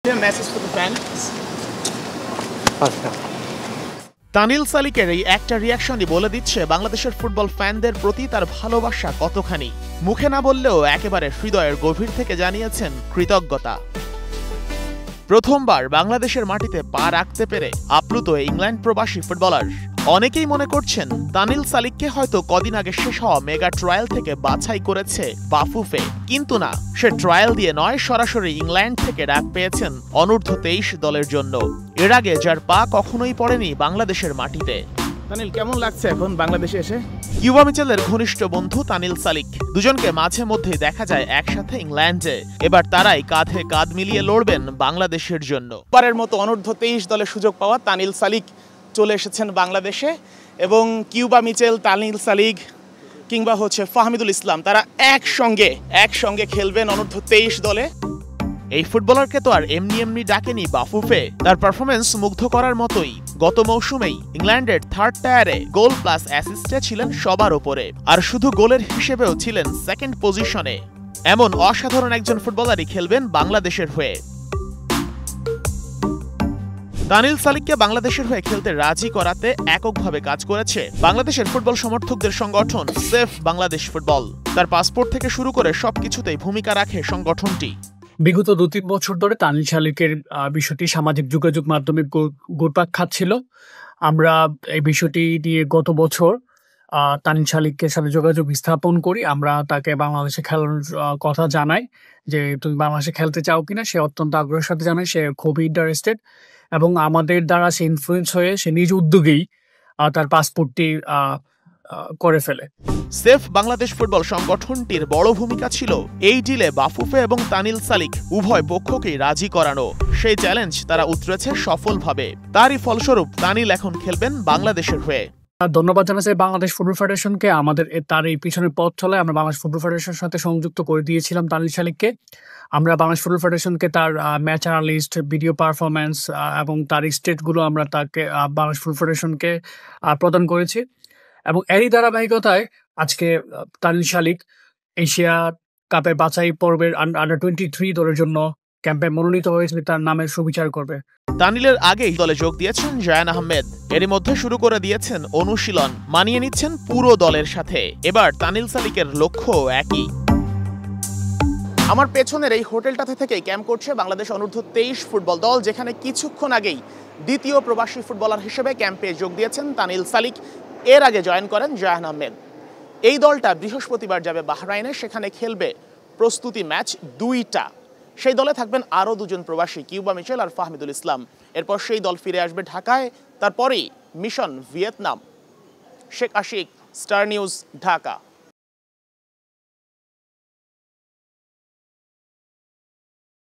message for the fans. আচ্ছা তানিল সালিকের এই একটা রিয়াকশনই বলে দিচ্ছে বাংলাদেশের ফুটবল ফ্যানদের প্রতি তার ভালোবাসা কতখানি। মুখে না বললেও একেবারে হৃদয়ের গভীর থেকে জানিয়েছেন কৃতজ্ঞতা। প্রথমবার বাংলাদেশের মাটিতে পা রাখতে পেরে আপ্লুত ইংল্যান্ড প্রবাসী ফুটবলার। অনেকেই মনে করছেন তানিল সালিককে হয়তো কদিন আগে শেষ হওয়া মেগা ট্রায়াল থেকে বাছাই করেছে বাফুফে, কিন্তু না, সে ট্রায়াল দিয়ে নয়, সরাসরি ইংল্যান্ড থেকে ডাক পেয়েছেন অনূর্ধ্ব 23 দলের জন্য। এর আগে যার পা কখনোই পড়েনি বাংলাদেশের মাটিতে। তানিল, কেমন লাগছে এখন বাংলাদেশে এসে? কিউবা মিচেলের ঘনিষ্ঠ বন্ধু তানিল সালিক, দুজনকে মাঝে মধ্যেই দেখা যায় একসাথে ইংল্যান্ডে। এবার তারাই কাঁধে কাঁধ মিলিয়ে লড়বেন বাংলাদেশের জন্য। পারের মতো অনূর্ধ্ব 23 দলে সুযোগ পাওয়া তানিল সালিক চলে এসেছেন বাংলাদেশে, এবং কিউবা মিচেল, তানিল সালিক কিংবা ফাহমিদুল ইসলাম, তারা একসঙ্গে খেলবেন অনূর্ধ্ব 23 দলে। এই ফুটবলারকে তো আর এমনি ডাকেনি বাফুফে, তার পারফরমেন্স মুগ্ধ করার মতোই। গত মৌসুমেই ইংল্যান্ডের থার্ড টায়ারে গোল প্লাস অ্যাসিস্টে ছিলেন সবার ওপরে, আর শুধু গোলের হিসেবেও ছিলেন সেকেন্ড পজিশনে। এমন অসাধারণ একজন ফুটবলারই খেলবেন বাংলাদেশের হয়ে। তানিল সালিককে বাংলাদেশের হয়ে খেলতে রাজি করাতে এককভাবে কাজ করেছে বাংলাদেশের ফুটবল সমর্থকদের সংগঠন সেফ বাংলাদেশ ফুটবল। তার পাসপোর্ট থেকে শুরু করে সবকিছুতেই ভূমিকা রাখে সংগঠনটি। বিগত 2-3 বছর ধরে তানিল সালিকের বিষয়টি সামাজিক যোগাযোগ মাধ্যমে ঘুরপাক খাচ্ছিল। আমরা এই বিষয়টি নিয়ে গত বছর তানিল সালিকের সাথে যোগাযোগ স্থাপন করি। আমরা তাকে বাংলাদেশে খেলার কথা জানাই যে তুমি বাংলাদেশে খেলতে চাও কিনা। সে অত্যন্ত আগ্রহের সাথে জানায়, সে খুবই ইন্টারেস্টেড, এবং আমাদের দ্বারা সে ইনফ্লুয়েন্স হয়ে সে নিজ উদ্যোগেই তার পাসপোর্টটি করে ফেলে। সেফ বাংলাদেশ ফুটবল সংগঠনটির বড় ভূমিকা ছিল এই ডিলে বাফুফে এবং তানিল সালিক উভয় পক্ষকেই রাজি করানো। সেই চ্যালেঞ্জ তারা উতরেছে সফলভাবে। তারই ফলস্বরূপ তানিল এখন খেলবেন বাংলাদেশের হয়ে। ধন্যবাদ জানাচ্ছি বাংলাদেশ ফুটবল ফেডারেশনকে। তার এই পিছনের পথ চলায় আমরা বাংলাদেশ ফুটবল ফেডারেশনের সাথে সংযুক্ত করে দিয়েছিলাম তানিল সালিককে। আমরা বাংলাদেশ ফুটবল ফেডারেশনকে তার ম্যাচ অ্যানালিস্ট, ভিডিও পারফরমেন্স এবং তার স্টেটগুলো আমরা তাকে বাংলাদেশ ফুটবল ফেডারেশনকে প্রদান করেছি, এবং এরই ধারাবাহিকতায় আজকে তানিল সালিক এশিয়া কাপের বাছাই পর্বের আন্ডার 23 দলের জন্য ক্যাম্পে মনোনীত হয়েছে, তার নামের সুবিচার করবে। তানিলের আগেই দলে যোগ দিয়েছেন জায়ান আহমেদ। এরই মধ্যে শুরু করে দিয়েছেন অনুশীলন, মানিয়ে নিচ্ছেন পুরো দলের সাথে। এবার তানিল সালিকের লক্ষ্য একই। আমার পেছনের এই হোটেলটাতে থেকেই ক্যাম্প করছে বাংলাদেশ অনূর্ধ্ব 23 ফুটবল দল, যেখানে কিছুক্ষণ আগেই দ্বিতীয় প্রবাসী ফুটবলার হিসেবে ক্যাম্পে যোগ দিয়েছেন তানিল সালিক। এর আগে জয়েন করেন জায়ান আহমেদ। এই দলটা বৃহস্পতিবার যাবে বাহরাইনে, সেখানে খেলবে প্রস্তুতি ম্যাচ 2টা। সেই দলে থাকবেন আরও 2জন প্রবাসী, কিউবা মিচেল আর ফাহমিদুল ইসলাম। এরপর সেই দল ফিরে আসবে ঢাকায়, তারপরেই mission Vietnam. Sheikh Ashik, star news, Dhaka.